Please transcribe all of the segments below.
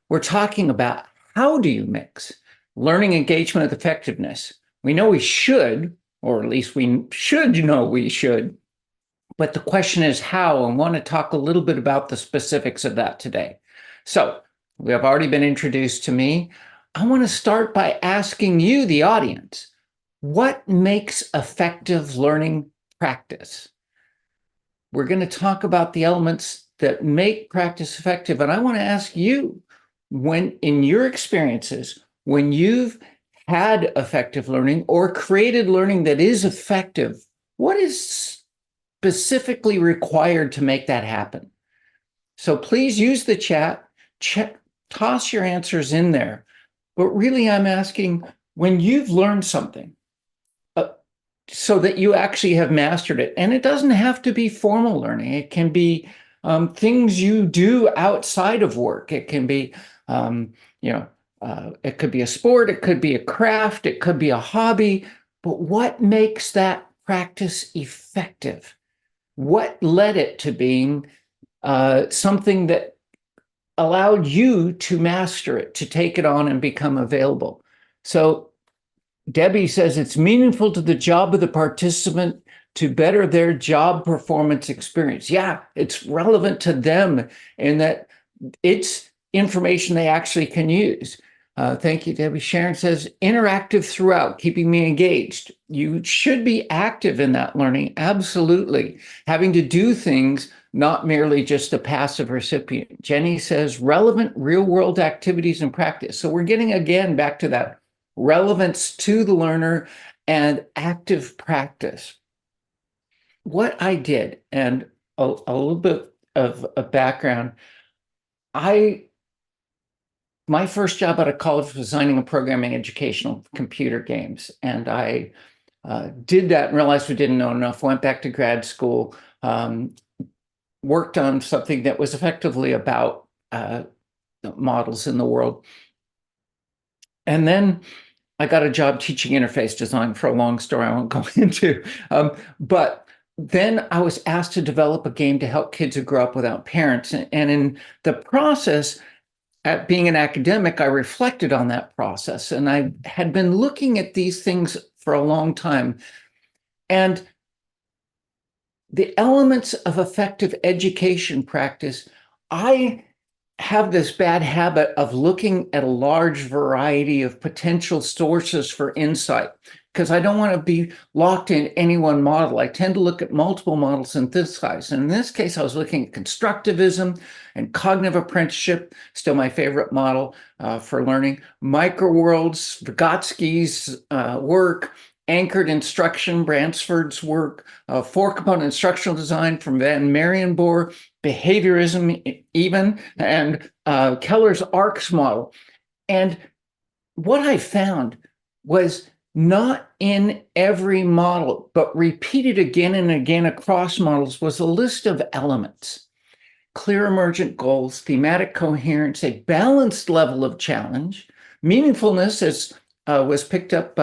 We're talking about how do you mix learning engagement with effectiveness? We know we should, or at least we should know we should, but the question is how, and I want to talk a little bit about the specifics of that today. So we have already been introduced to me. I want to start by asking you, the audience, what makes effective learning practice? We're going to talk about the elements that make practice effective. And I want to ask you, when in your experiences, when you've had effective learning or created learning that is effective, what is specifically required to make that happen? So please use the chat, toss your answers in there. But really, I'm asking, when you've learned something, so that you actually have mastered it. And it doesn't have to be formal learning. It can be things you do outside of work. It can be, it could be a sport, it could be a craft, it could be a hobby. But what makes that practice effective? What led it to being something that allowed you to master it, to take it on and become available? So Debbie says it's meaningful to the job of the participant to better their job performance experience. Yeah, it's relevant to them in that it's information they actually can use. Thank you, Debbie. Sharon says interactive throughout, keeping me engaged. You should be active in that learning, absolutely. Having to do things, not merely just a passive recipient. Jenny says relevant real-world activities and practice. So we're getting again back to that relevance to the learner and active practice. What I did, and a little bit of a background, my first job out of college was designing and programming educational computer games. And I did that and realized we didn't know enough, went back to grad school, worked on something that was effectively about models in the world. And then I got a job teaching interface design for a long story I won't go into. But then I was asked to develop a game to help kids who grow up without parents. And in the process, at being an academic, I reflected on that process. And I had been looking at these things for a long time. And the elements of effective education practice, I have this bad habit of looking at a large variety of potential sources for insight because I don't want to be locked in any one model. I tend to look at multiple models and synthesize. And in this case, I was looking at constructivism and cognitive apprenticeship, still my favorite model for learning, microworlds, Vygotsky's work, anchored instruction, Bransford's work, four-component instructional design from Van Marienboer, behaviorism even, and Keller's ARCS model. And what I found was not in every model, but repeated again and again across models was a list of elements: clear emergent goals, thematic coherence, a balanced level of challenge, meaningfulness, as was picked up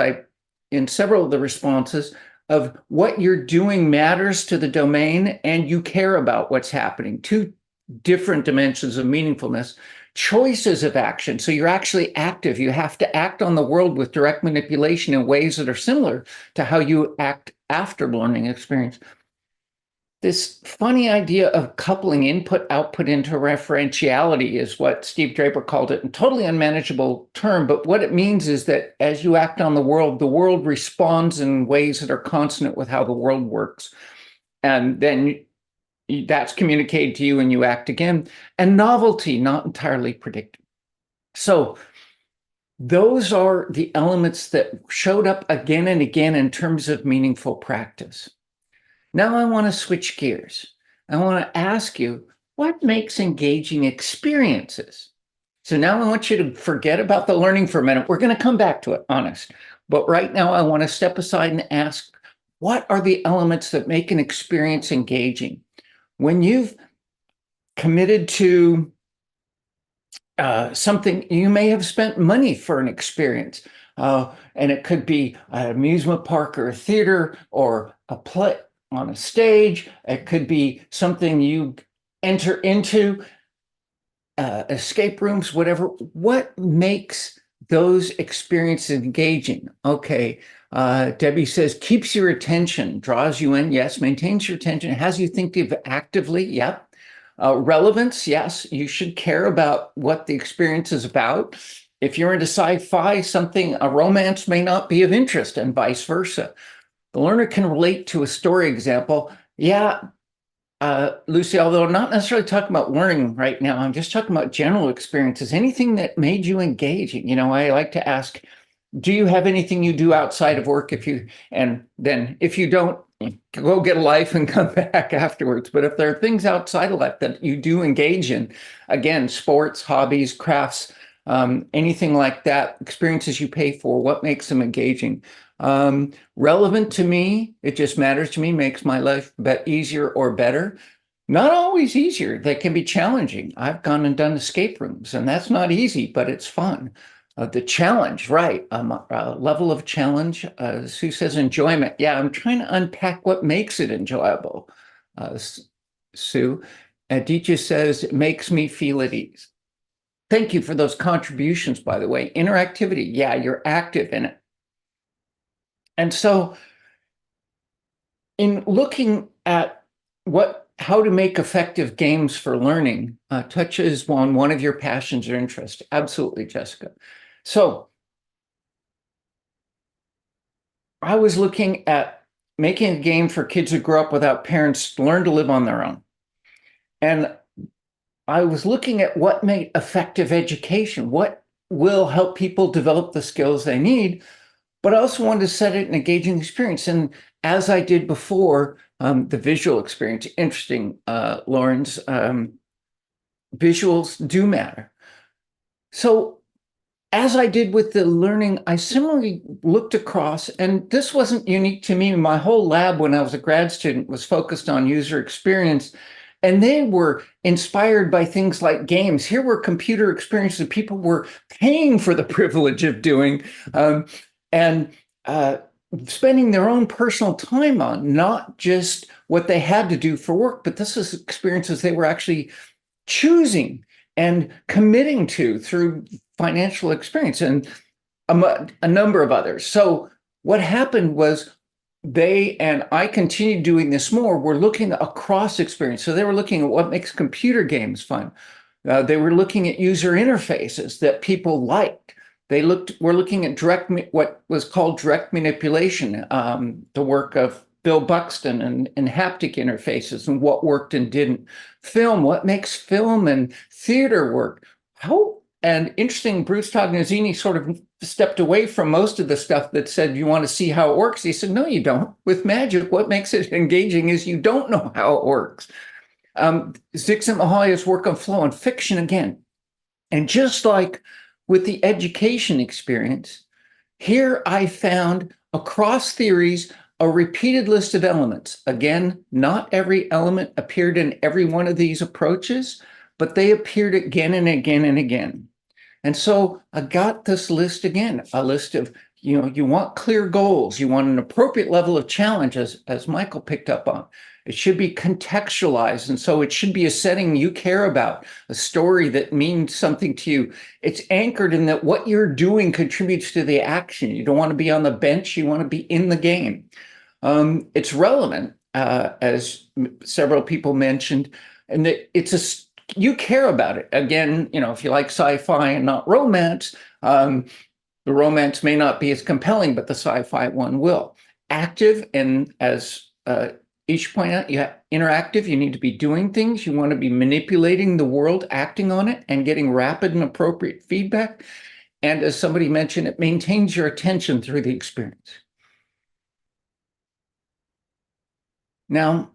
in several of the responses, of what you're doing matters to the domain and you care about what's happening. Two different dimensions of meaningfulness. Choices of action. So you're actually active. You have to act on the world with direct manipulation in ways that are similar to how you act after learning experience. This funny idea of coupling input-output into referentiality is what Steve Draper called it, and totally unmanageable term. But what it means is that as you act on the world responds in ways that are consonant with how the world works. And then that's communicated to you and you act again. And novelty, not entirely predicted. So those are the elements that showed up again and again in terms of meaningful practice. Now I want to switch gears. I want to ask you, what makes engaging experiences? So now I want you to forget about the learning for a minute. We're going to come back to it, honest. But right now I want to step aside and ask, what are the elements that make an experience engaging? When you've committed to something, you may have spent money for an experience. And it could be an amusement park or a theater or a play on a stage. It could be something you enter into. escape rooms, whatever. What makes those experiences engaging? Okay. Debbie says, keeps your attention, draws you in. Yes. Maintains your attention, has you thinking actively. Yep. Relevance. Yes. You should care about what the experience is about. If you're into sci-fi, a romance may not be of interest, and vice versa. The learner can relate to a story example. Yeah, Lucy, although I'm not necessarily talking about learning right now, I'm just talking about general experiences, anything that made you engaging. I like to ask, do you have anything you do outside of work? And then if you don't, go get a life and come back afterwards. But if there are things outside of life that you do engage in, again, sports, hobbies, crafts, anything like that, experiences you pay for, what makes them engaging? Relevant to me, it just matters to me, makes my life easier or better. Not always easier. They can be challenging. I've gone and done escape rooms, and that's not easy, but it's fun. The challenge, right? Level of challenge. Sue says enjoyment. Yeah, I'm trying to unpack what makes it enjoyable. Sue. Aditya says it makes me feel at ease. Thank you for those contributions, by the way. Interactivity. Yeah, you're active in it. And so, in looking at how to make effective games for learning, touches on one of your passions or interests. Absolutely, Jessica. So I was looking at making a game for kids who grew up without parents to learn to live on their own. And I was looking at what made effective education, what will help people develop the skills they need, but I also wanted to set it an engaging experience. And as I did before, the visual experience, interesting, Lawrence, visuals do matter. So as I did with the learning, I similarly looked across, and this wasn't unique to me. My whole lab when I was a grad student was focused on user experience, and they were inspired by things like games. Here were computer experiences that people were paying for the privilege of doing, and spending their own personal time on, not just what they had to do for work, but this is experiences they were actually choosing and committing to through financial experience and a number of others. So what happened was they, and I continued doing this more, were looking across experience. So they were looking at what makes computer games fun. They were looking at user interfaces that people liked. We're looking at what was called direct manipulation, the work of Bill Buxton and haptic interfaces and what worked and didn't. Film, what makes film and theater work? And interesting, Bruce Tognazini sort of stepped away from most of the stuff that said you want to see how it works. He said, no, you don't. With magic, what makes it engaging is you don't know how it works. Csikszentmihalyi's work on flow and fiction again. And just like with the education experience, here I found across theories a repeated list of elements. Again, not every element appeared in every one of these approaches, but they appeared again and again and again. And so I got this list again, a list of, you want clear goals, you want an appropriate level of challenge, as Michael picked up on. It should be contextualized. And so it should be a setting you care about, a story that means something to you. It's anchored in that what you're doing contributes to the action. You don't want to be on the bench, you want to be in the game. It's relevant, as several people mentioned, and that you care about it. Again, if you like sci-fi and not romance, the romance may not be as compelling, but the sci-fi one will. Active, and as each point out, interactive, you need to be doing things. You want to be manipulating the world, acting on it, and getting rapid and appropriate feedback. And as somebody mentioned, it maintains your attention through the experience. Now,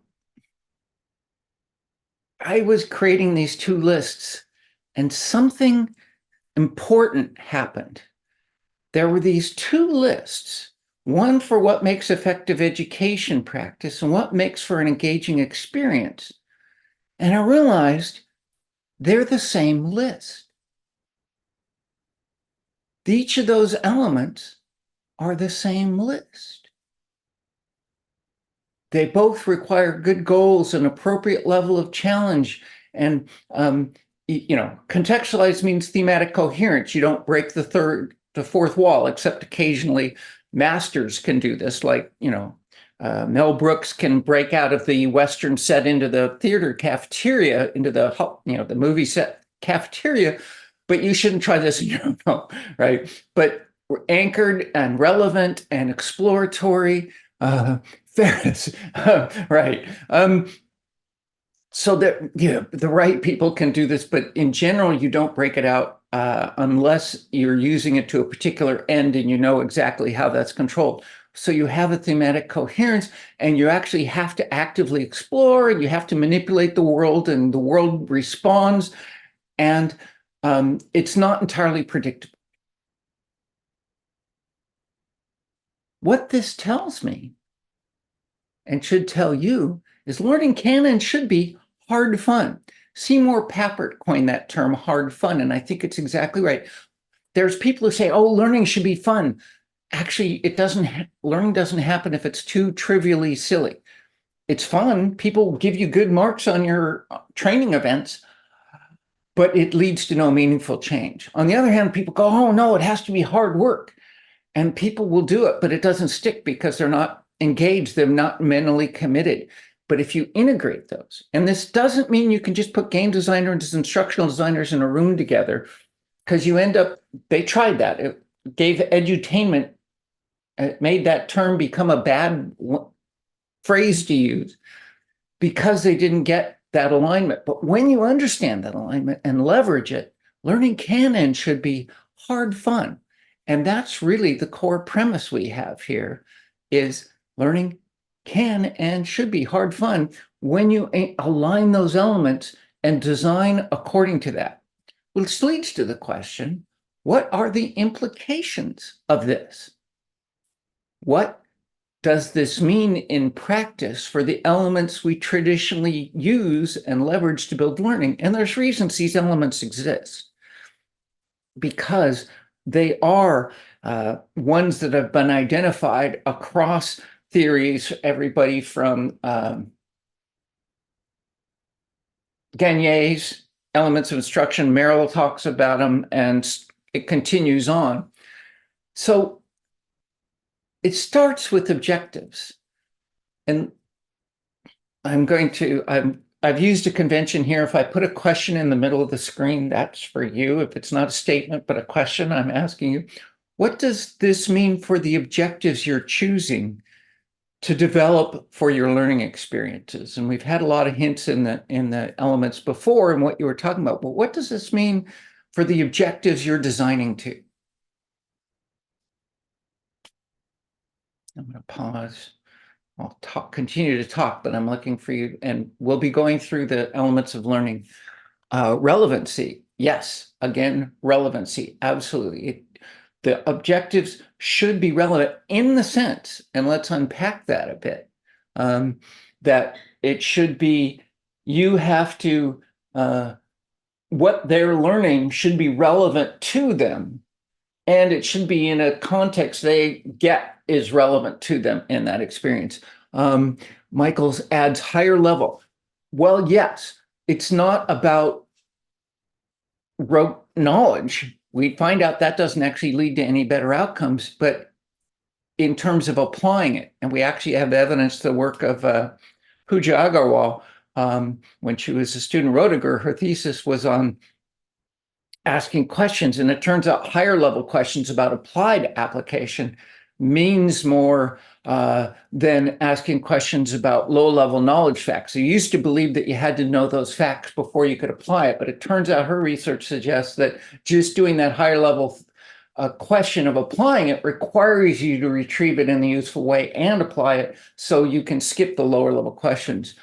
I was creating these two lists, and something important happened. There were these two lists, one for what makes effective education practice and what makes for an engaging experience. And I realized they're the same list. Each of those elements are the same list. They both require good goals, an appropriate level of challenge, and contextualize means thematic coherence. You don't break the fourth wall, except occasionally masters can do this. Like, Mel Brooks can break out of the Western set into the theater cafeteria, into the movie set cafeteria, but you shouldn't try this in your own home, right? But we're anchored and relevant and exploratory. Fairness, right? So that the right people can do this, but in general, you don't break it out unless you're using it to a particular end and you know exactly how that's controlled. So you have a thematic coherence, and you actually have to actively explore, and you have to manipulate the world, and the world responds, and it's not entirely predictable. What this tells me, and should tell you, is learning can and should be hard fun. Seymour Papert coined that term, hard fun, and I think it's exactly right. There's people who say, oh, learning should be fun. Actually, it doesn't. Learning doesn't happen if it's too trivially silly. It's fun. People give you good marks on your training events, but it leads to no meaningful change. On the other hand, people go, oh, no, it has to be hard work. And people will do it, but it doesn't stick because they're not engaged. They're not mentally committed. But if you integrate those, and this doesn't mean you can just put game designers and instructional designers in a room together, because you end up, they tried that. It gave edutainment, it made that term become a bad phrase to use because they didn't get that alignment. But when you understand that alignment and leverage it, learning can and should be hard fun. And that's really the core premise we have here is learning can and should be hard fun when you align those elements and design according to that. Which leads to the question, what are the implications of this? What does this mean in practice for the elements we traditionally use and leverage to build learning? And there's reasons these elements exist, because they are ones that have been identified across theories, everybody from Gagne's Elements of Instruction, Merrill talks about them, and it continues on. So it starts with objectives. And I've used a convention here. If I put a question in the middle of the screen, that's for you. If it's not a statement, but a question, I'm asking you, what does this mean for the objectives you're choosing to develop for your learning experiences? And we've had a lot of hints in the elements before and what you were talking about, but what does this mean for the objectives you're designing to? I'm going to pause. I'll continue to talk, but I'm looking for you, and we'll be going through the elements of learning. Relevancy, yes, again, relevancy, absolutely. The objectives should be relevant in the sense, and let's unpack that a bit, that it should be, you have to, what they're learning should be relevant to them, and it should be in a context they get is relevant to them in that experience. Michaels adds higher level. Well, yes, it's not about rote knowledge. We find out that doesn't actually lead to any better outcomes, but in terms of applying it, and we actually have evidence, the work of Pooja Agarwal, when she was a student at Roediger, her thesis was on asking questions, and it turns out higher level questions about applied application means more than asking questions about low level knowledge facts. You used to believe that you had to know those facts before you could apply it, but it turns out her research suggests that just doing that higher level question of applying it requires you to retrieve it in a useful way and apply it, so you can skip the lower level questions.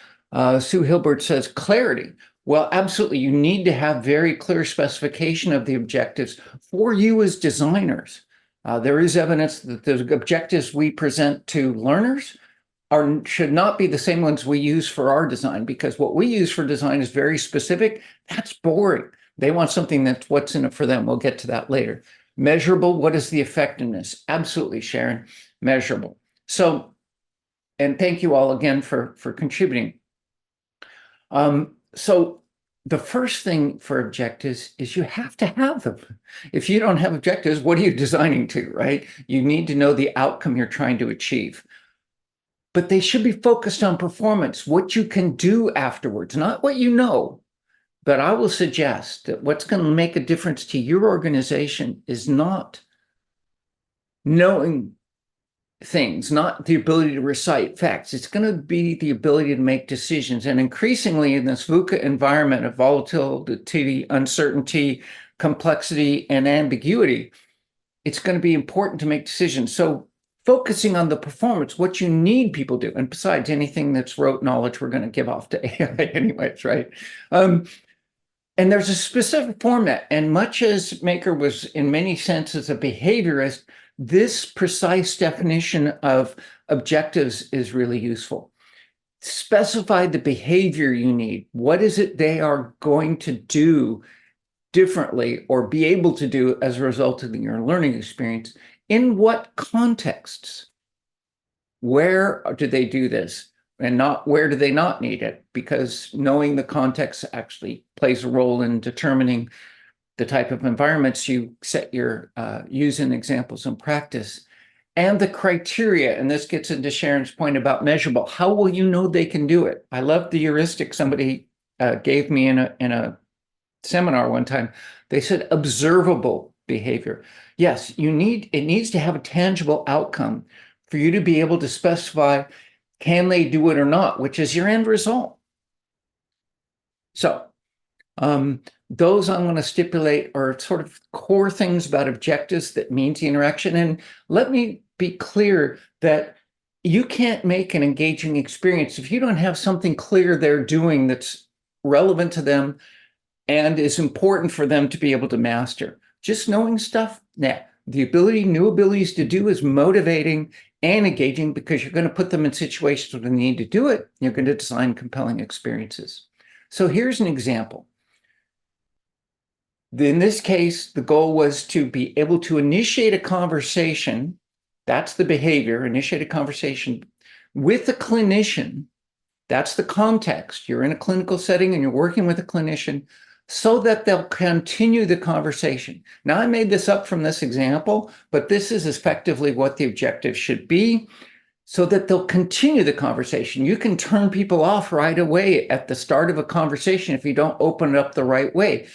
Sue Hilbert says clarity. Well, absolutely. You need to have very clear specification of the objectives for you as designers. There is evidence that the objectives we present to learners should not be the same ones we use for our design, because what we use for design is very specific. That's boring. They want something that's what's in it for them. We'll get to that later. Measurable, what is the effectiveness? Absolutely, Sharon, measurable. So, and thank you all again for contributing. So the first thing for objectives is you have to have them. If you don't have objectives, what are you designing to, right? You need to know the outcome you're trying to achieve. But they should be focused on performance, what you can do afterwards, not what you know. But I will suggest that what's going to make a difference to your organization is not knowing things, not the ability to recite facts. It's going to be the ability to make decisions. And increasingly in this VUCA environment of volatility, uncertainty, complexity, and ambiguity, it's going to be important to make decisions. So focusing on the performance, what you need people do, and besides anything that's rote knowledge, we're going to give off to AI anyways, right? And there's a specific format. And much as Maker was in many senses a behaviorist, this precise definition of objectives is really useful. Specify the behavior you need. What is it they are going to do differently or be able to do as a result of your learning experience? In what contexts? Where do they do this? And not where do they not need it? Because knowing the context actually plays a role in determining the type of environments you set your use in examples in practice. And the criteria, and this gets into Sharon's point about measurable. How will you know they can do it? I love the heuristic somebody gave me in a seminar one time. They said observable behavior. Yes, it needs to have a tangible outcome for you to be able to specify, can they do it or not, which is your end result. So those I'm going to stipulate are sort of core things about objectives that means the interaction. And let me be clear that you can't make an engaging experience if you don't have something clear they're doing that's relevant to them and is important for them to be able to master. Just knowing stuff, nah. New abilities to do is motivating and engaging because you're going to put them in situations where they need to do it. You're going to design compelling experiences. So here's an example. In this case, the goal was to be able to initiate a conversation. That's the behavior, initiate a conversation with a clinician. That's the context. You're in a clinical setting and you're working with a clinician so that they'll continue the conversation. Now, I made this up from this example, but this is effectively what the objective should be so that they'll continue the conversation. You can turn people off right away at the start of a conversation if you don't open it up the right way,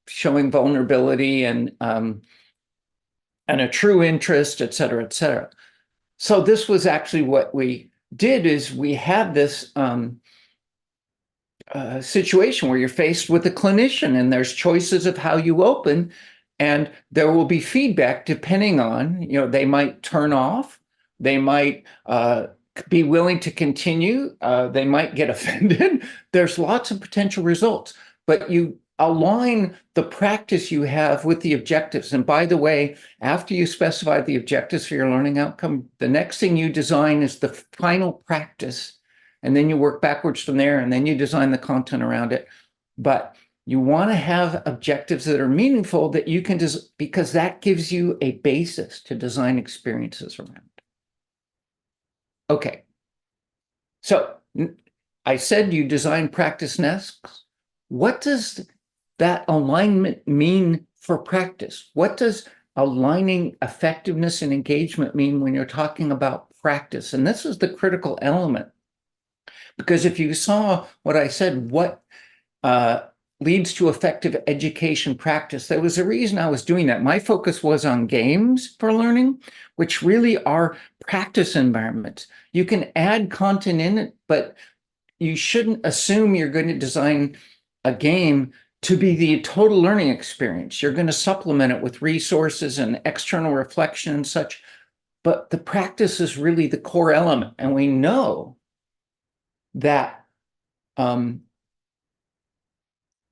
showing vulnerability and a true interest, et cetera, et cetera. So this was actually what we did is we had this situation where you're faced with a clinician and there's choices of how you open, and there will be feedback depending on, they might turn off, they might be willing to continue, they might get offended. There's lots of potential results, but you align the practice you have with the objectives. And by the way, after you specify the objectives for your learning outcome, the next thing you design is the final practice. And then you work backwards from there, and then you design the content around it. But you want to have objectives that are meaningful that you can because that gives you a basis to design experiences around. Okay. So I said you design practice nests. What does that alignment mean for practice? What does aligning effectiveness and engagement mean when you're talking about practice? And this is the critical element. Because if you saw what I said, what leads to effective education practice, there was a reason I was doing that. My focus was on games for learning, which really are practice environments. You can add content in it, but you shouldn't assume you're going to design a game to be the total learning experience. You're going to supplement it with resources and external reflection and such. But the practice is really the core element. And we know that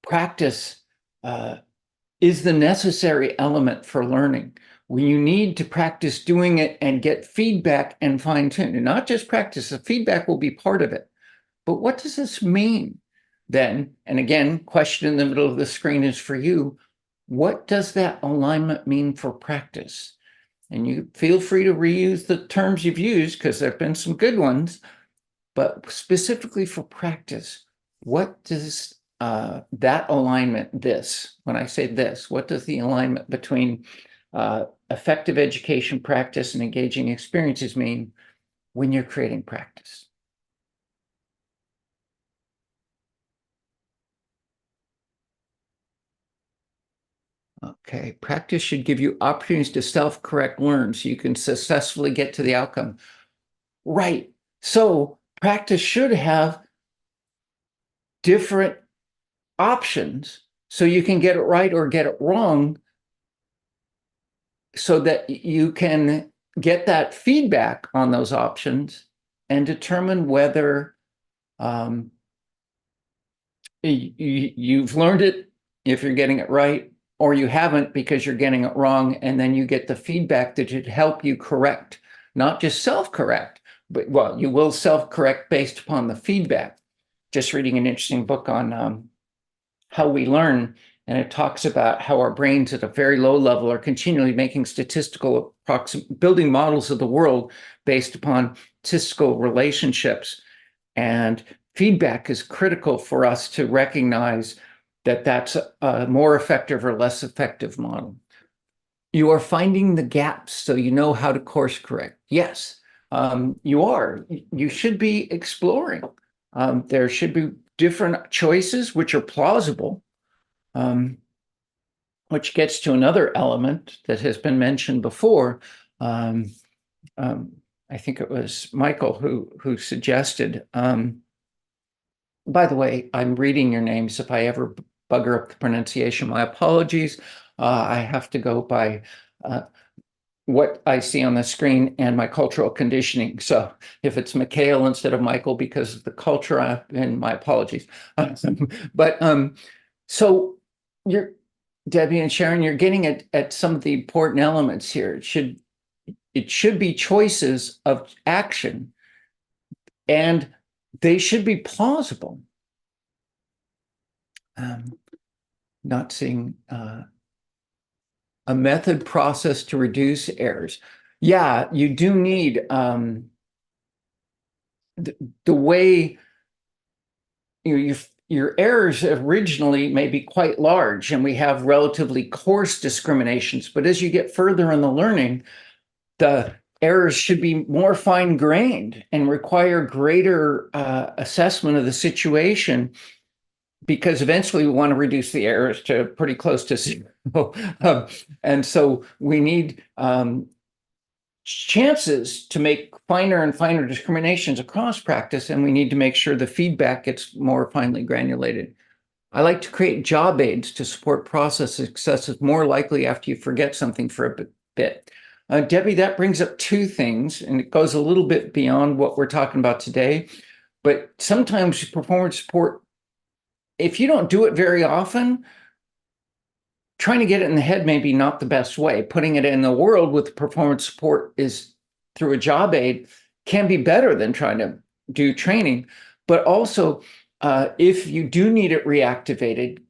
practice is the necessary element for learning. When you need to practice doing it and get feedback and fine-tune, and not just practice, the feedback will be part of it. But what does this mean then? And again, question in the middle of the screen is for you. What does that alignment mean for practice? And you feel free to reuse the terms you've used because there have been some good ones. But specifically for practice, what does that alignment, when I say this, what does the alignment between effective education practice and engaging experiences mean when you're creating practice? Okay, practice should give you opportunities to self-correct, learn so you can successfully get to the outcome. Right. So practice should have different options so you can get it right or get it wrong, so that you can get that feedback on those options and determine whether you've learned it, if you're getting it right, or you haven't because you're getting it wrong. And then you get the feedback that should help you correct, not just self-correct, but well, you will self-correct based upon the feedback. Just reading an interesting book on how we learn, and it talks about how our brains at a very low level are continually making building models of the world based upon statistical relationships. And feedback is critical for us to recognize that that's a more effective or less effective model. You are finding the gaps so you know how to course correct. Yes, you are. You should be exploring. There should be different choices which are plausible, which gets to another element that has been mentioned before. I think it was Michael who suggested, by the way, I'm reading your names. If I ever bugger up the pronunciation, my apologies. I have to go by what I see on the screen and my cultural conditioning. So if it's Mikhail instead of Michael because of the culture, and my apologies. But so you're, Debbie and Sharon, you're getting at some of the important elements here. It should be choices of action, and they should be plausible. Not seeing a method process to reduce errors. Yeah, you do need the way your errors originally may be quite large, and we have relatively coarse discriminations. But as you get further in the learning, the errors should be more fine-grained and require greater assessment of the situation, because eventually we want to reduce the errors to pretty close to zero. And so we need chances to make finer and finer discriminations across practice, and we need to make sure the feedback gets more finely granulated. I like to create job aids to support process success is more likely after you forget something for a bit. Debbie, that brings up two things, and it goes a little bit beyond what we're talking about today. But sometimes performance support, if you don't do it very often, trying to get it in the head may be not the best way. Putting it in the world with performance support is through a job aid can be better than trying to do training. But also, if you do need it reactivated,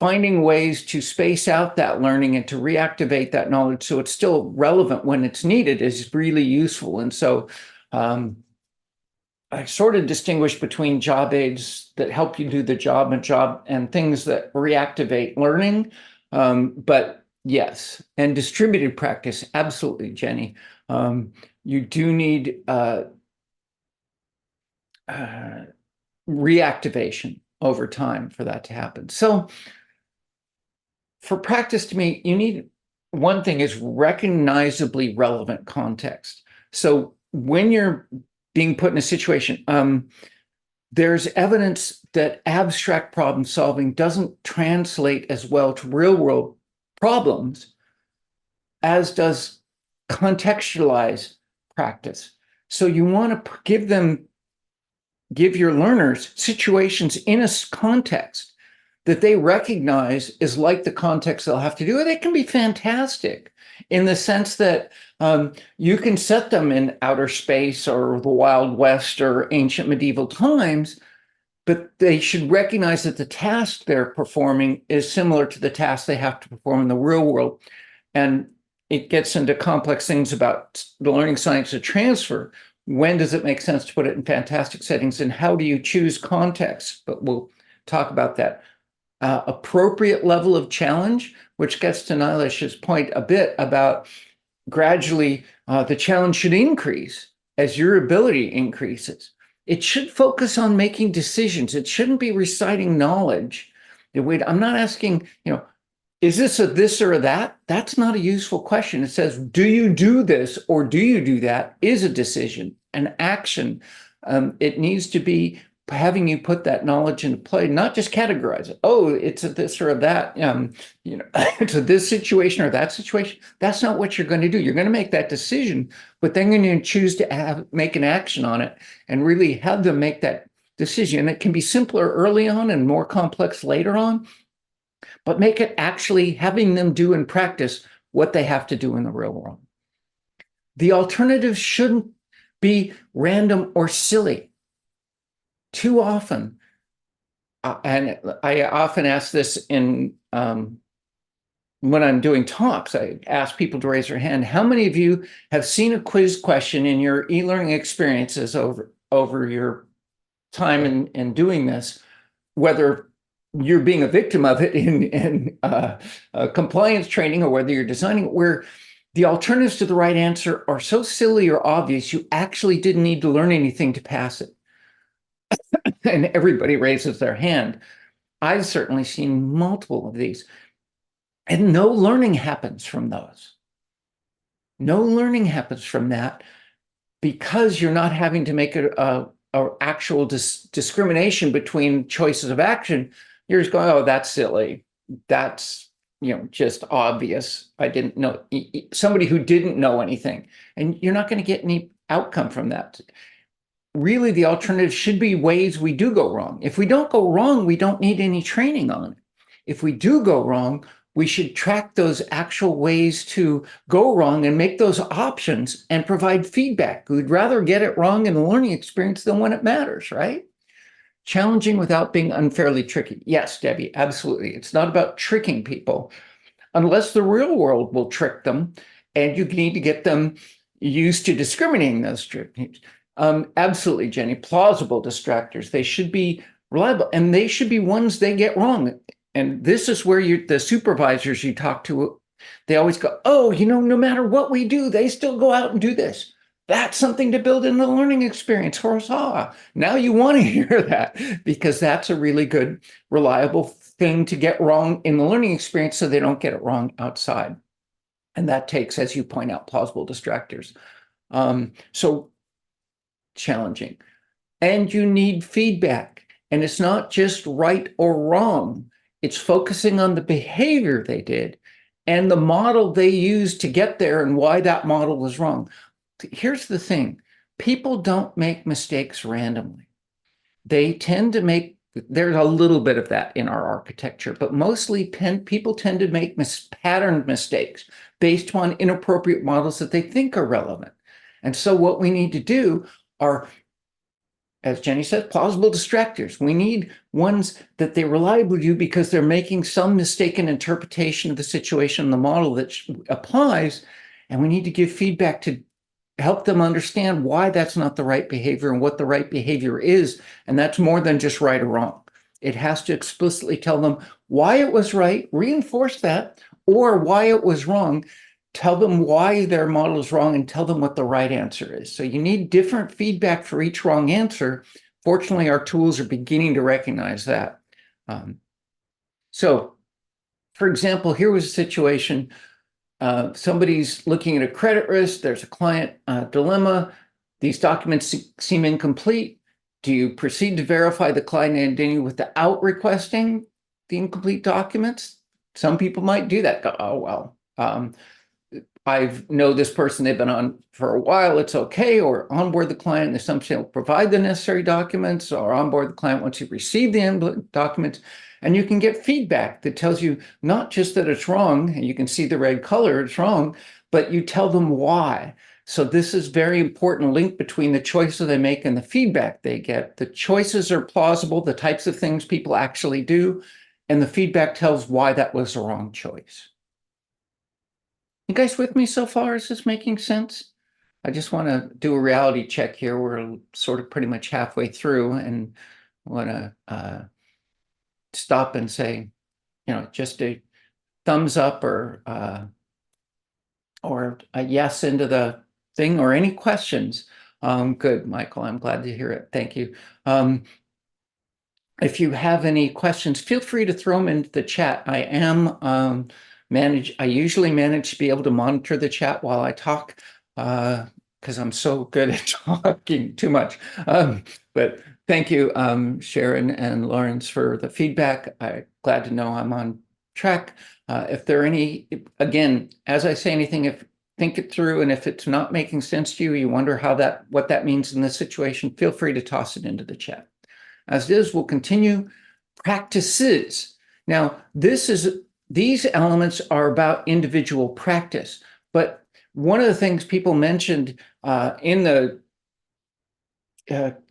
finding ways to space out that learning and to reactivate that knowledge so it's still relevant when it's needed is really useful. And so I sort of distinguish between job aids that help you do the job and things that reactivate learning. But yes, and distributed practice, absolutely, Jenny. You do need reactivation over time for that to happen. So for practice to me, you need, one thing is recognizably relevant context. So when you're being put in a situation, there's evidence that abstract problem solving doesn't translate as well to real world problems as does contextualized practice. So you want to give your learners situations in a context that they recognize is like the context they'll have to do. They can be fantastic in the sense that you can set them in outer space or the Wild West or ancient medieval times, but they should recognize that the task they're performing is similar to the task they have to perform in the real world. And it gets into complex things about the learning science of transfer. When does it make sense to put it in fantastic settings, and how do you choose context? But we'll talk about that appropriate level of challenge, which gets to Nilesh's point a bit about gradually the challenge should increase as your ability increases. It should focus on making decisions. It shouldn't be reciting knowledge. I'm not asking, is this a this or a that? That's not a useful question. It says, do you do this or do you do that is a decision, an action. It needs to be having you put that knowledge into play, not just categorize it. Oh, it's a this or a that, it's a this situation or that situation. That's not what you're going to do. You're going to make that decision, but then you're going to choose to make an action on it and really have them make that decision. It can be simpler early on and more complex later on, but make it actually having them do in practice what they have to do in the real world. The alternative shouldn't be random or silly. Too often, and I often ask this in when I'm doing talks, I ask people to raise their hand. How many of you have seen a quiz question in your e-learning experiences over your time in doing this, whether you're being a victim of it in compliance training or whether you're designing it, where the alternatives to the right answer are so silly or obvious, you actually didn't need to learn anything to pass it. And everybody raises their hand. I've certainly seen multiple of these. And no learning happens from those. No learning happens from that because you're not having to make a actual discrimination between choices of action. You're just going, oh, that's silly. That's just obvious. I didn't know. Somebody who didn't know anything. And you're not going to get any outcome from that. Really, the alternative should be ways we do go wrong. If we don't go wrong, we don't need any training on it. If we do go wrong, we should track those actual ways to go wrong and make those options and provide feedback. We'd rather get it wrong in the learning experience than when it matters, right? Challenging without being unfairly tricky. Yes, Debbie, absolutely. It's not about tricking people unless the real world will trick them, and you need to get them used to discriminating those tricks. Absolutely, Jenny. Plausible distractors. They should be reliable, and they should be ones they get wrong. And this is where the supervisors you talk to, they always go, oh, no matter what we do, they still go out and do this. That's something to build in the learning experience. Hurrah. Now you want to hear that because that's a really good, reliable thing to get wrong in the learning experience so they don't get it wrong outside. And that takes, as you point out, plausible distractors. So challenging. And you need feedback. And it's not just right or wrong. It's focusing on the behavior they did and the model they used to get there and why that model was wrong. Here's the thing. People don't make mistakes randomly. They tend to make, there's a little bit of that in our architecture, but mostly people tend to make patterned mistakes based upon inappropriate models that they think are relevant. And so what we need to do are, as Jenny said, plausible distractors. We need ones that they reliably do because they're making some mistaken interpretation of the situation, the model that applies, and we need to give feedback to help them understand why that's not the right behavior and what the right behavior is. And that's more than just right or wrong. It has to explicitly tell them why it was right, reinforce that, or why it was wrong. Tell them why their model is wrong and tell them what the right answer is. So you need different feedback for each wrong answer. Fortunately, our tools are beginning to recognize that. So, for example, here was a situation. Somebody's looking at a credit risk. There's a client dilemma. These documents seem incomplete. Do you proceed to verify the client identity without requesting the incomplete documents? Some people might do that. Go, oh, well, I know this person, they've been on for a while, it's okay, or onboard the client, the assumption will provide the necessary documents, or onboard the client once you receive the documents. And you can get feedback that tells you not just that it's wrong, and you can see the red color, it's wrong, but you tell them why. So this is very important link between the choices they make and the feedback they get. The choices are plausible, the types of things people actually do, and the feedback tells why that was the wrong choice. You guys with me so far? Is this making sense? I just want to do a reality check here. We're sort of pretty much halfway through and want to stop and say, just a thumbs up or a yes into the thing, or any questions. Good, Michael, I'm glad to hear it. Thank you. If you have any questions, feel free to throw them into the chat. I usually manage to be able to monitor the chat while I talk, because I'm so good at talking too much. But thank you, Sharon and Lawrence, for the feedback. I'm glad to know I'm on track. If there are any, again, as I say anything, think it through, and if it's not making sense to you, you wonder what that means in this situation, feel free to toss it into the chat. As it is, we'll continue practices. Now, these elements are about individual practice, but one of the things people mentioned in the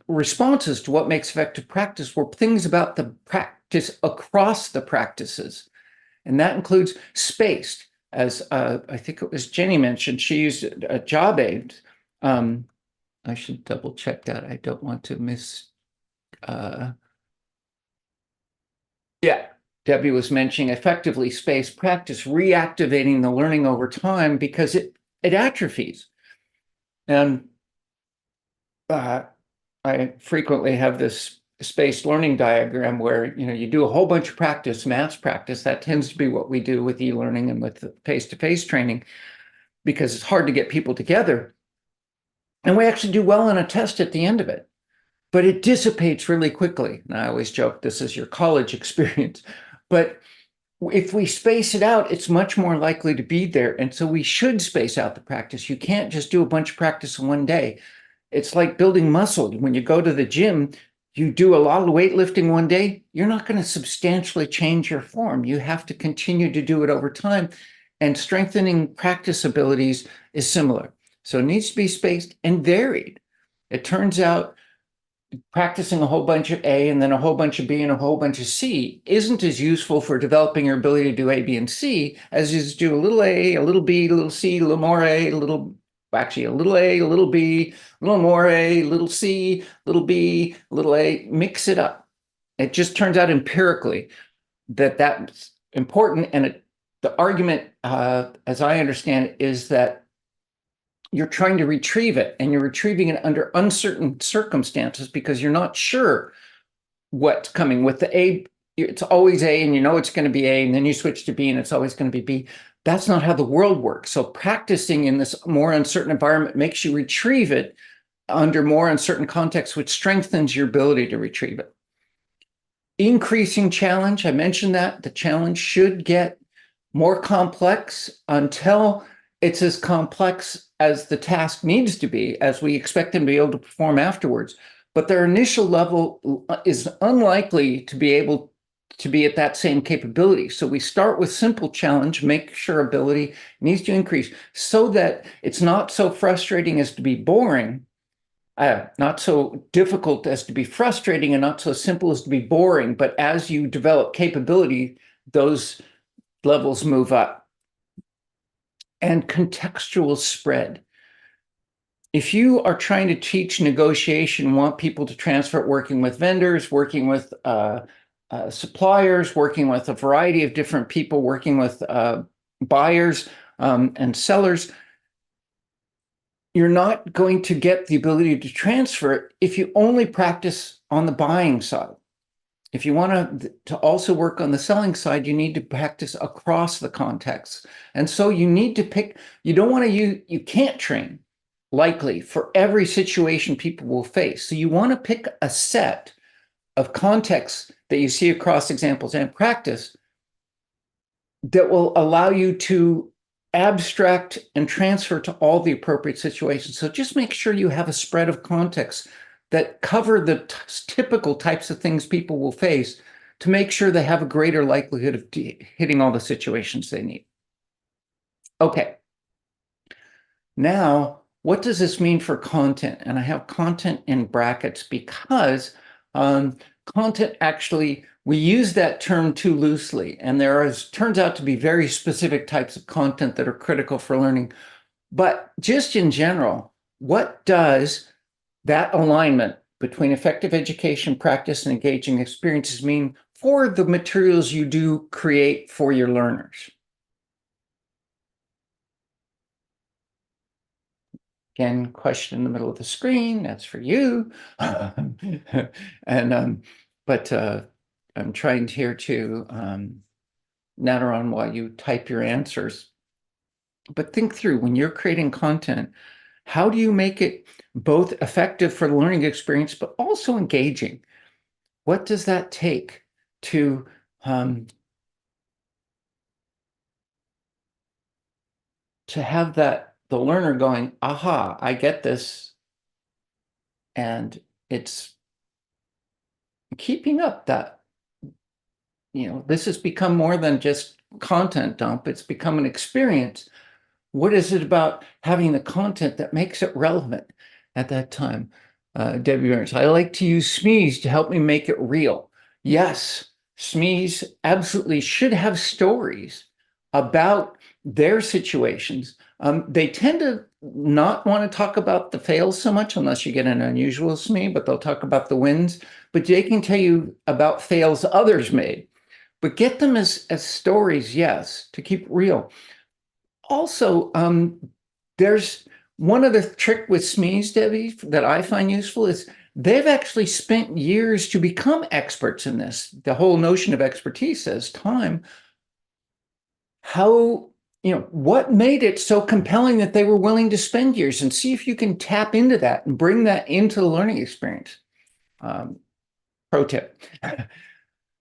responses to what makes effective practice were things about the practice across the practices. And that includes spaced, as I think it was Jenny mentioned. She used a job aid. I should double check that. I don't want to miss. Yeah, Debbie was mentioning effectively spaced practice, reactivating the learning over time because it atrophies. And I frequently have this spaced learning diagram where you do a whole bunch of practice, mass practice. That tends to be what we do with e-learning and with face-to-face training, because it's hard to get people together. And we actually do well on a test at the end of it, but it dissipates really quickly. And I always joke, this is your college experience. But if we space it out, it's much more likely to be there. And so we should space out the practice. You can't just do a bunch of practice in one day. It's like building muscle. When you go to the gym, you do a lot of weightlifting one day, you're not going to substantially change your form. You have to continue to do it over time. And strengthening practice abilities is similar. So it needs to be spaced and varied. It turns out practicing a whole bunch of A and then a whole bunch of B and a whole bunch of C isn't as useful for developing your ability to do A, B, and C as is do a little A, a little B, a little C, a little more A, a little A, a little B, a little more A, a little C, a little B, a little A, mix it up. It just turns out empirically that that's important. And the argument, as I understand it, is that you're trying to retrieve it, and you're retrieving it under uncertain circumstances because you're not sure what's coming. With the A, it's always A, and it's going to be A, and then you switch to B and it's always going to be B. That's not how the world works. So practicing in this more uncertain environment makes you retrieve it under more uncertain contexts, which strengthens your ability to retrieve it. Increasing challenge, I mentioned that the challenge should get more complex until it's as complex as the task needs to be, as we expect them to be able to perform afterwards. But their initial level is unlikely to be able to be at that same capability. So we start with simple challenge, make sure ability needs to increase so that it's not so frustrating as to be boring, not so difficult as to be frustrating, and not so simple as to be boring. But as you develop capability, those levels move up. And contextual spread. If you are trying to teach negotiation, want people to transfer it working with vendors, working with suppliers, working with a variety of different people, working with buyers and sellers, you're not going to get the ability to transfer it if you only practice on the buying side. If you want to also work on the selling side, you need to practice across the contexts. And so you need to pick, you can't train likely for every situation people will face. So you want to pick a set of contexts that you see across examples and practice that will allow you to abstract and transfer to all the appropriate situations. So just make sure you have a spread of contexts that cover the typical types of things people will face to make sure they have a greater likelihood of hitting all the situations they need. Okay. Now, what does this mean for content? And I have content in brackets because content, actually, we use that term too loosely. And turns out to be very specific types of content that are critical for learning. But just in general, what does that alignment between effective education, practice, and engaging experiences mean for the materials you do create for your learners? Again, question in the middle of the screen, that's for you. And but I'm trying here to natter on while you type your answers. But think through, when you're creating content, how do you make it both effective for the learning experience, but also engaging? What does that take to have that the learner going, aha, I get this, and it's keeping up that, this has become more than just content dump. It's become an experience. What is it about having the content that makes it relevant at that time? Debbie Burns, I like to use SMEs to help me make it real. Yes, SMEs absolutely should have stories about their situations. They tend to not want to talk about the fails so much unless you get an unusual SME, but they'll talk about the wins. But they can tell you about fails others made. But get them as stories, yes, to keep it real. Also, there's one other trick with SMEs, Debbie, that I find useful is they've actually spent years to become experts in this. The whole notion of expertise says time. How, what made it so compelling that they were willing to spend years, and see if you can tap into that and bring that into the learning experience. Pro tip.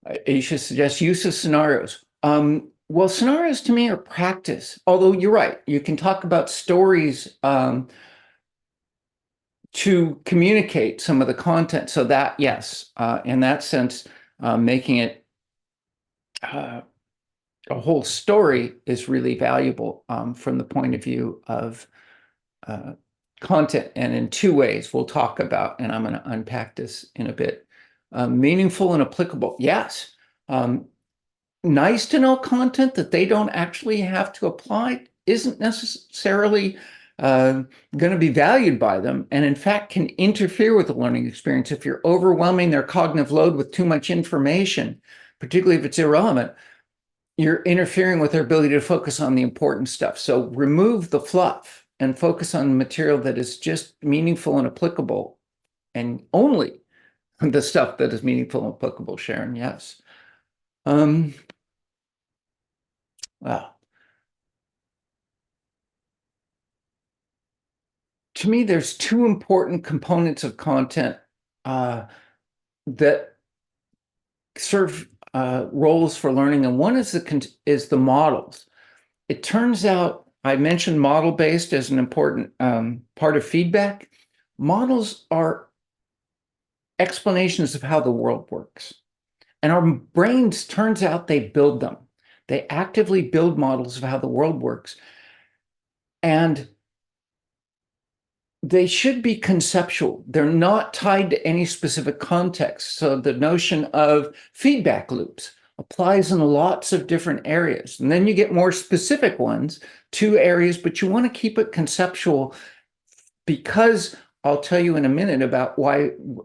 Aisha suggests use of scenarios. Well, scenarios to me are practice, although you're right. You can talk about stories to communicate some of the content. So that, yes, in that sense, making it a whole story is really valuable from the point of view of content. And in two ways we'll talk about, and I'm going to unpack this in a bit. Meaningful and applicable. Yes. Nice to know content that they don't actually have to apply isn't necessarily going to be valued by them, and in fact can interfere with the learning experience. If you're overwhelming their cognitive load with too much information, particularly if it's irrelevant, you're interfering with their ability to focus on the important stuff. So remove the fluff and focus on material that is just meaningful and applicable, and only the stuff that is meaningful and applicable, Sharon. Yes. Well, to me, there's two important components of content that serve roles for learning, and one is the models. It turns out, I mentioned model-based as an important part of feedback. Models are explanations of how the world works, and our brains, turns out, they build them. They actively build models of how the world works, and they should be conceptual. They're not tied to any specific context. So the notion of feedback loops applies in lots of different areas. And then you get more specific ones to areas, but you want to keep it conceptual, because I'll tell you in a minute about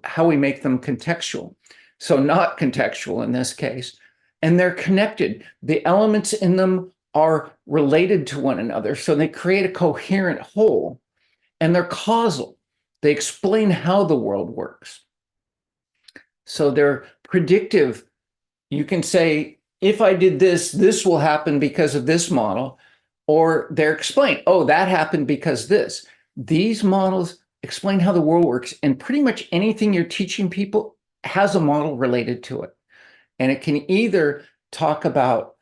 how we make them contextual. So not contextual in this case. And they're connected. The elements in them are related to one another. So they create a coherent whole. And they're causal. They explain how the world works. So they're predictive. You can say, if I did this, this will happen because of this model. Or they're explained, oh, that happened because this. These models explain how the world works. And pretty much anything you're teaching people has a model related to it. And it can either talk about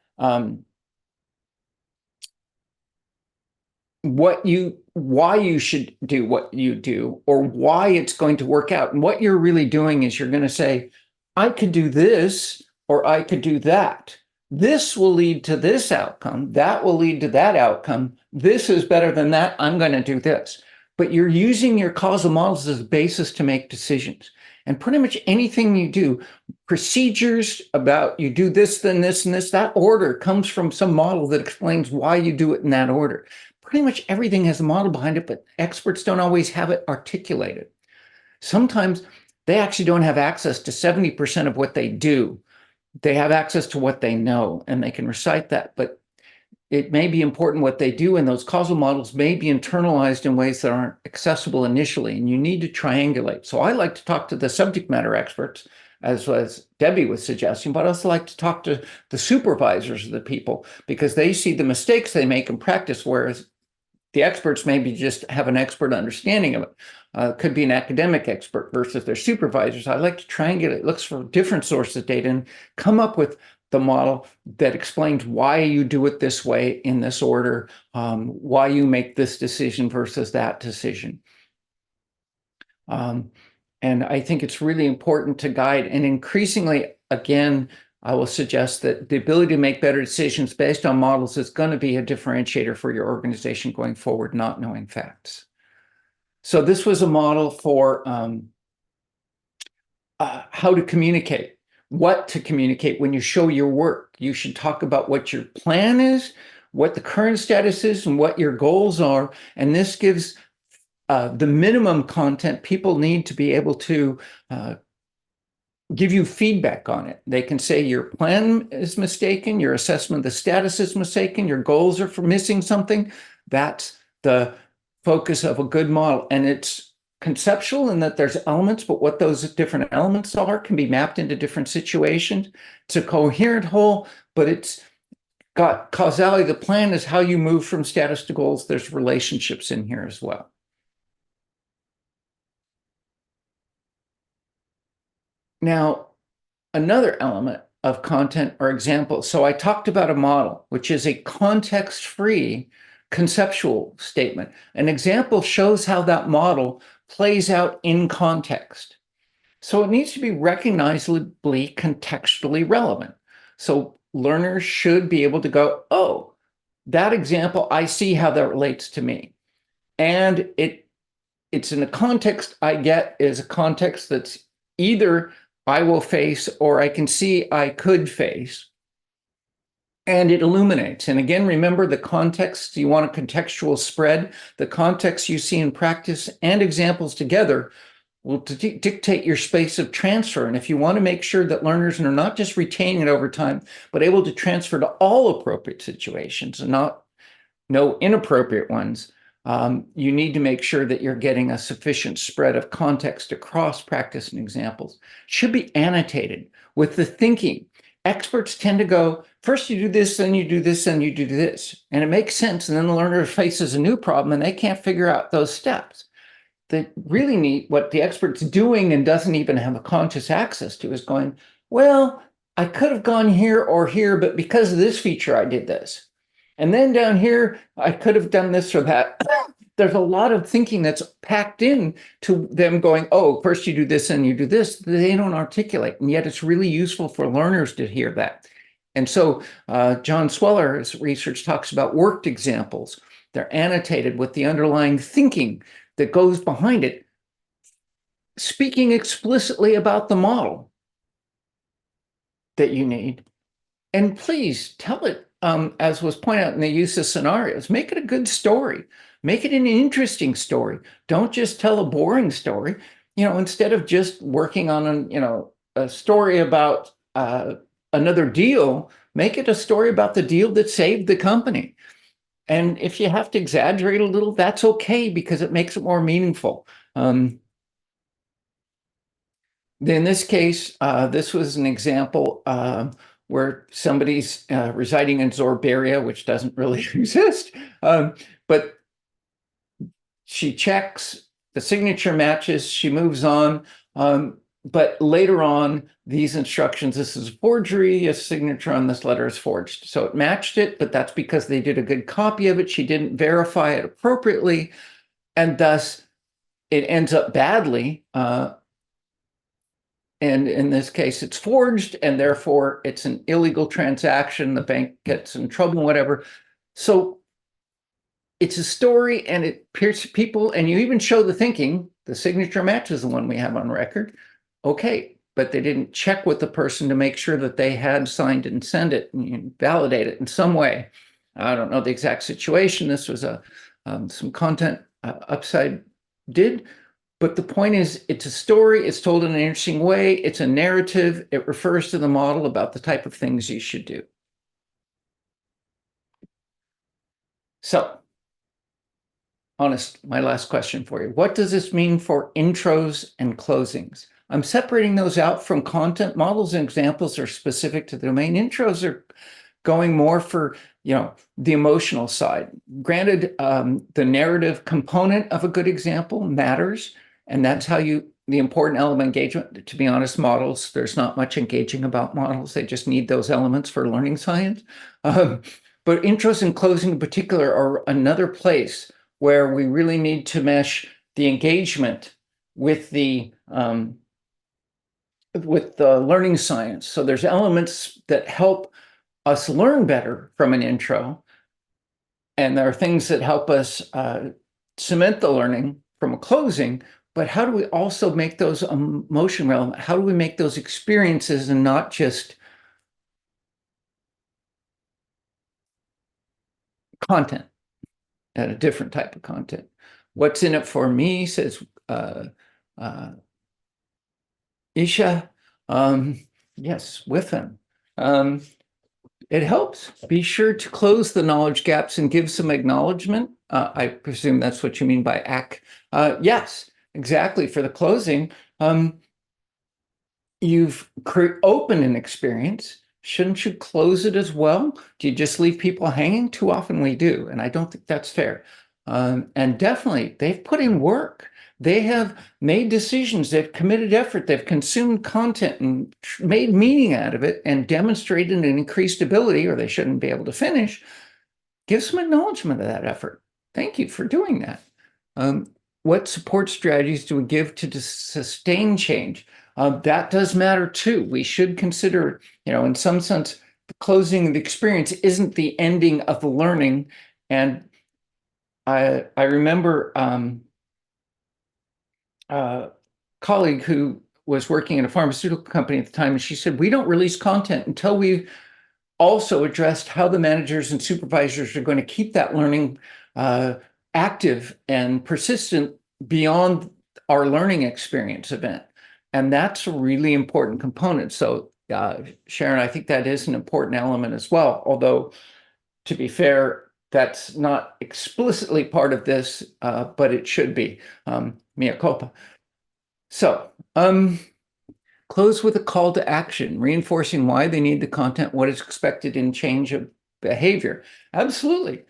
why you should do what you do, or why it's going to work out. And what you're really doing is you're going to say, I could do this, or I could do that. This will lead to this outcome. That will lead to that outcome. This is better than that. I'm going to do this. But you're using your causal models as a basis to make decisions. And pretty much anything you do, procedures about you do this, then this, and this, that order comes from some model that explains why you do it in that order. Pretty much everything has a model behind it, but experts don't always have it articulated. Sometimes they actually don't have access to 70% of what they do. they have access to what they know and they can recite that, but it may be important what they do, and those causal models may be internalized in ways that aren't accessible initially, and you need to triangulate. So I like to talk to the subject matter experts, as Debbie was suggesting, but I also like to talk to the supervisors of the people, because they see the mistakes they make in practice, whereas the experts maybe just have an expert understanding of it. Could be an academic expert versus their supervisors. I like to triangulate, looks for different sources of data and come up with the model that explains why you do it this way in this order, why you make this decision versus that decision. And I think it's really important to guide, and increasingly, again, I will suggest that the ability to make better decisions based on models is going to be a differentiator for your organization going forward, not knowing facts. So this was a model for how to communicate, what to communicate when you show your work. You should talk about what your plan is, what the current status is, and what your goals are. And this gives the minimum content people need to be able to give you feedback on it. They can say your plan is mistaken, your assessment of the status is mistaken, your goals are for missing something. That's the focus of a good model. And it's conceptual in that there's elements, but what those different elements are can be mapped into different situations. It's a coherent whole, but it's got causality. The plan is how you move from status to goals. There's relationships in here as well. Now, another element of content or examples. So I talked about a model, which is a context-free conceptual statement. An example shows how that model plays out in context. So it needs to be recognizably contextually relevant. So learners should be able to go, oh, that example, I see how that relates to me. And it's in a context I get is a context that's either I will face or I can see I could face. And it illuminates. And again, remember the context, you want a contextual spread. The context you see in practice and examples together will dictate your space of transfer. And if you want to make sure that learners are not just retaining it over time, but able to transfer to all appropriate situations and not no inappropriate ones, you need to make sure that you're getting a sufficient spread of context across practice and examples. It should be annotated with the thinking. Experts tend to go, first you do this, then you do this, then you do this. And it makes sense. And then the learner faces a new problem and they can't figure out those steps. The really neat, what the expert's doing and doesn't even have a conscious access to is going, well, I could have gone here or here, but because of this feature, I did this. And then down here, I could have done this or that. There's a lot of thinking that's packed in to them going, oh, first you do this and you do this. They don't articulate. And yet it's really useful for learners to hear that. And so John Sweller's research talks about worked examples. They're annotated with the underlying thinking that goes behind it, speaking explicitly about the model that you need. And please tell it, as was pointed out in the use of scenarios, make it a good story. Make it an interesting story. Don't just tell a boring story. Instead of just working on a story about another deal, make it a story about the deal that saved the company. And if you have to exaggerate a little, that's okay, because it makes it more meaningful. In this case, this was an example where somebody's residing in Zorbaria, which doesn't really exist, but she checks, the signature matches, she moves on. But later on, these instructions, this is forgery, a signature on this letter is forged. So it matched it, but that's because they did a good copy of it. She didn't verify it appropriately, and thus it ends up badly. And in this case, it's forged, and therefore it's an illegal transaction. The bank gets in trouble, whatever. So it's a story, and it appears to people, and you even show the thinking. The signature matches the one we have on record. Okay, but they didn't check with the person to make sure that they had signed it and sent it and validate it in some way. I don't know the exact situation. This was some content Upside did, But the point is, it's a story, it's told in an interesting way, it's a narrative, it refers to the model about the type of things you should do. So, my last question for you. What does this mean for intros and closings? I'm separating those out from content. Models and examples are specific to the domain. Intros are going more for, the emotional side. Granted, the narrative component of a good example matters, and that's how the important element of engagement. To be honest, models, there's not much engaging about models. They just need those elements for learning science. But intros and closing in particular are another place where we really need to mesh the engagement with the learning science. So there's elements that help us learn better from an intro, and there are things that help us cement the learning from a closing. But how do we also make those emotion relevant? How do we make those experiences and not just content, and a different type of content? What's in it for me, says Isha. Yes, with him. It helps. Be sure to close the knowledge gaps and give some acknowledgement. I presume that's what you mean by act. Yes, exactly. For the closing, you've opened an experience. Shouldn't you close it as well? Do you just leave people hanging? Too often we do, and I don't think that's fair. And definitely, they've put in work. They have made decisions. They've committed effort. They've consumed content and made meaning out of it and demonstrated an increased ability, or they shouldn't be able to finish. Give some acknowledgement of that effort. Thank you for doing that. What support strategies do we give to sustain change? That does matter too. We should consider, in some sense, the closing of the experience isn't the ending of the learning. And I remember a colleague who was working in a pharmaceutical company at the time, and she said, we don't release content until we've also addressed how the managers and supervisors are going to keep that learning active and persistent beyond our learning experience event. And that's a really important component. So Sharon, I think that is an important element as well. Although, to be fair, that's not explicitly part of this, but it should be. Mea culpa. So close with a call to action, reinforcing why they need the content, what is expected in change of behavior. Absolutely.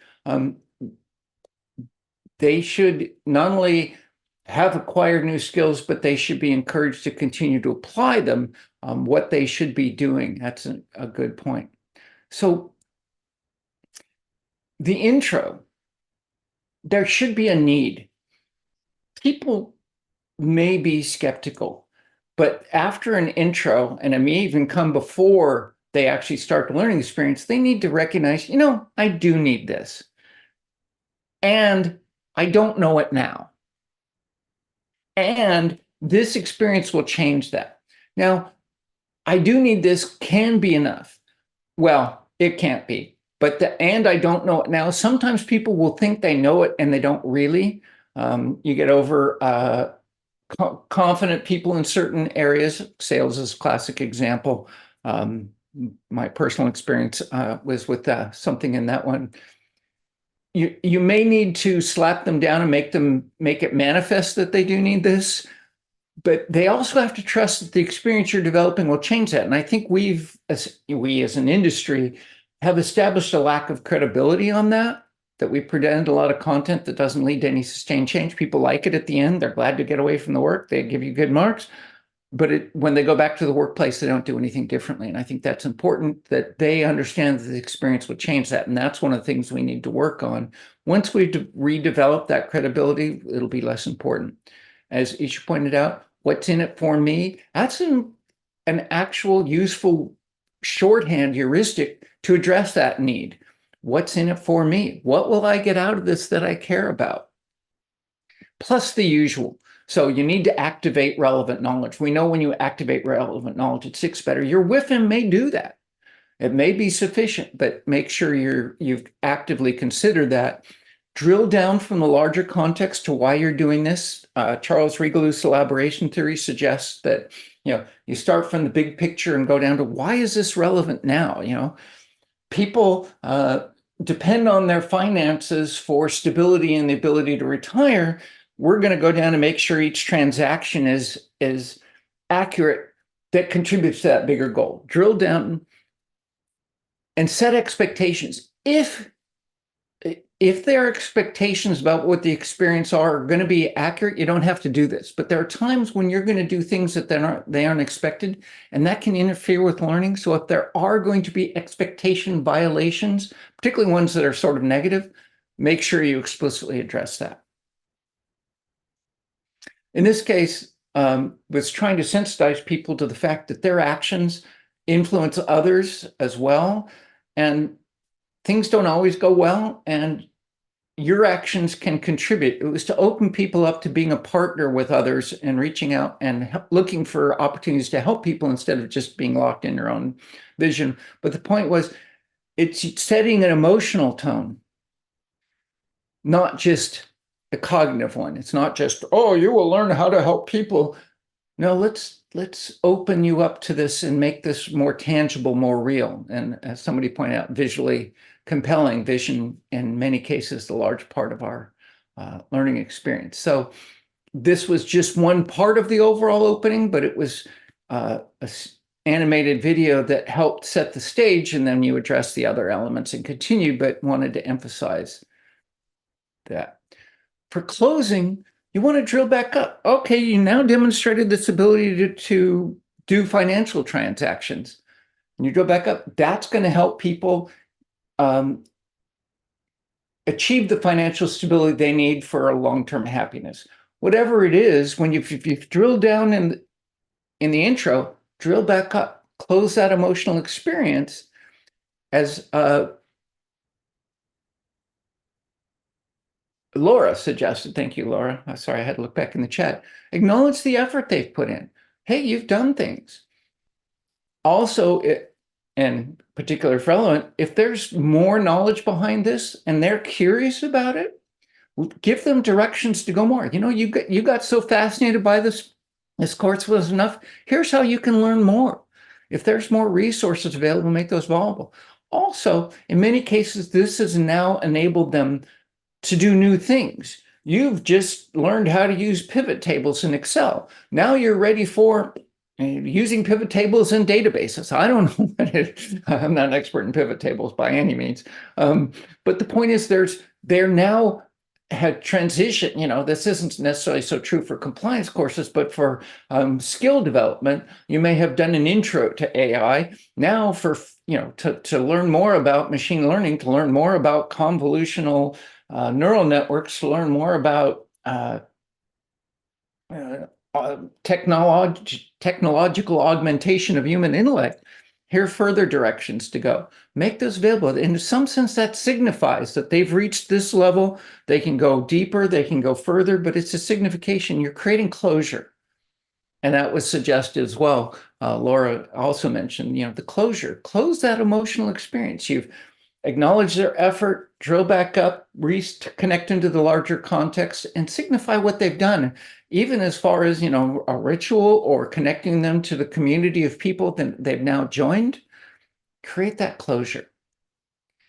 They should not only have acquired new skills, but they should be encouraged to continue to apply them, what they should be doing. That's a good point. So the intro, there should be a need. People may be skeptical, but after an intro, and it may even come before they actually start the learning experience, they need to recognize, I do need this. And I don't know it now. And this experience will change that. Now, I do need this can be enough. Well, it can't be. But and I don't know it now. Sometimes people will think they know it and they don't really. You get over confident people in certain areas. Sales is a classic example. My personal experience was with something in that one. You may need to slap them down and make it manifest that they do need this, but they also have to trust that the experience you're developing will change that. And I think we as an industry have established a lack of credibility on that we present a lot of content that doesn't lead to any sustained change. People like it at the end. They're glad to get away from the work. They give you good marks. But when they go back to the workplace, they don't do anything differently. And I think that's important, that they understand that the experience will change that. And that's one of the things we need to work on. Once we redevelop that credibility, it'll be less important. As Isha pointed out, what's in it for me? That's an actual useful shorthand heuristic to address that need. What's in it for me? What will I get out of this that I care about? Plus the usual. So you need to activate relevant knowledge. We know when you activate relevant knowledge, it sticks better. Your WIFM may do that. It may be sufficient, but make sure you've actively considered that. Drill down from the larger context to why you're doing this. Charles Rigelou's elaboration theory suggests that you start from the big picture and go down to why is this relevant now? People depend on their finances for stability and the ability to retire. We're going to go down and make sure each transaction is accurate, that contributes to that bigger goal. Drill down and set expectations. If their expectations about what the experience are going to be accurate, you don't have to do this. But there are times when you're going to do things that they aren't expected, and that can interfere with learning. So if there are going to be expectation violations, particularly ones that are sort of negative, make sure you explicitly address that. In this case, was trying to sensitize people to the fact that their actions influence others as well, and things don't always go well, and your actions can contribute. It was to open people up to being a partner with others and reaching out and looking for opportunities to help people instead of just being locked in your own vision. But the point was, it's setting an emotional tone, not just a cognitive one. It's not just, oh, you will learn how to help people. No, let's open you up to this and make this more tangible, more real. And as somebody pointed out, visually compelling. Vision, in many cases, the large part of our learning experience. So this was just one part of the overall opening, but it was an animated video that helped set the stage, and then you address the other elements and continue, but wanted to emphasize that. For closing, you want to drill back up. Okay, you now demonstrated this ability to do financial transactions. And you go back up, that's going to help people achieve the financial stability they need for a long-term happiness. Whatever it is, when you've drilled down in the intro, drill back up, close that emotional experience. As Laura suggested, thank you, Laura. Sorry, I had to look back in the chat. Acknowledge the effort they've put in. Hey, you've done things. Also, and particularly relevant, if there's more knowledge behind this and they're curious about it, give them directions to go more. You got so fascinated by this course was enough. Here's how you can learn more. If there's more resources available, make those available. Also, in many cases, this has now enabled them to do new things. You've just learned how to use pivot tables in Excel. Now you're ready for using pivot tables in databases. I don't know what it is. I'm not an expert in pivot tables by any means. But the point is they're now had transition. This isn't necessarily so true for compliance courses, but for skill development, you may have done an intro to AI. Now to learn more about machine learning, to learn more about convolutional neural networks, to learn more about technological augmentation of human intellect, here are further directions to go. Make those available. In some sense, that signifies that they've reached this level. They can go deeper, they can go further, but it's a signification. You're creating closure. And that was suggested as well. Laura also mentioned, the closure. Close that emotional experience. You've acknowledged their effort, drill back up, reconnect into the larger context, and signify what they've done, even as far as, a ritual or connecting them to the community of people that they've now joined. Create that closure.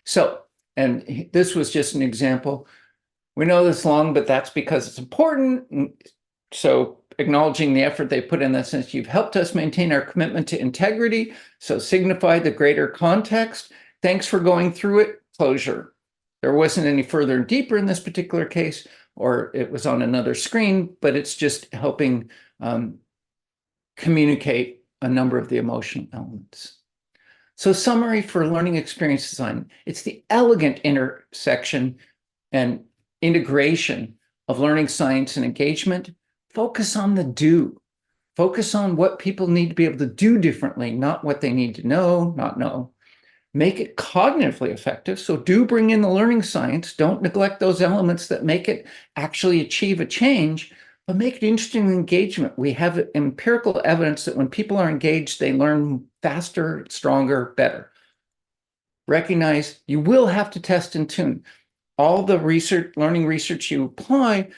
So, and this was just an example. We know this long, but that's because it's important. So acknowledging the effort they put in that sense, you've helped us maintain our commitment to integrity. So signify the greater context. Thanks for going through it. Closure. There wasn't any further and deeper in this particular case, or it was on another screen, but it's just helping communicate a number of the emotional elements. So summary for learning experience design. It's the elegant intersection and integration of learning science and engagement. Focus on the do. Focus on what people need to be able to do differently, not what they need to know, not know. Make it cognitively effective. So do bring in the learning science. Don't neglect those elements that make it actually achieve a change, but make it interesting engagement. We have empirical evidence that when people are engaged, they learn faster, stronger, better. Recognize you will have to test and tune. all the learning research you apply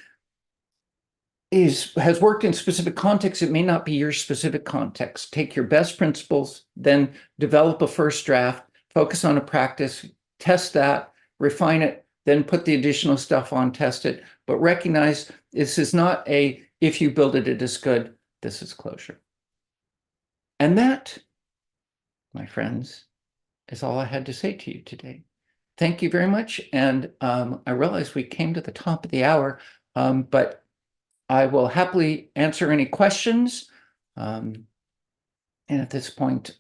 has worked in specific contexts. It may not be your specific context. Take your best principles, then develop a first draft, focus on a practice, test that, refine it, then put the additional stuff on, test it. But recognize this is not if you build it, it is good. This is closure. And that, my friends, is all I had to say to you today. Thank you very much. And I realize we came to the top of the hour, but I will happily answer any questions. And at this point,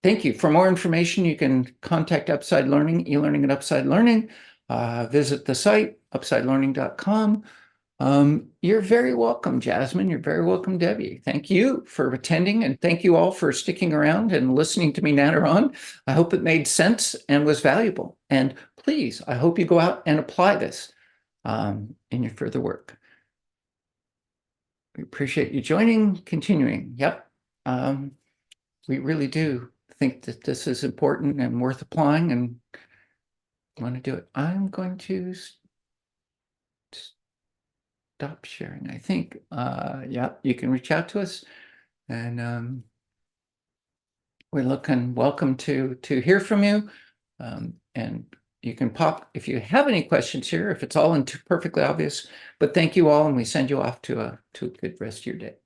thank you. For more information, you can contact Upside Learning, eLearning at Upside Learning. Visit the site, upsidelearning.com. You're very welcome, Jasmine. You're very welcome, Debbie. Thank you for attending, and thank you all for sticking around and listening to me natter on. I hope it made sense and was valuable. And please, I hope you go out and apply this in your further work. We appreciate you joining, continuing. Yep. We really do think that this is important and worth applying and want to do it. I'm going to stop sharing, I think. Yeah, you can reach out to us, and we're welcome to hear from you. And you can pop if you have any questions here, if it's all perfectly obvious. But thank you all, and we send you off to a good rest of your day.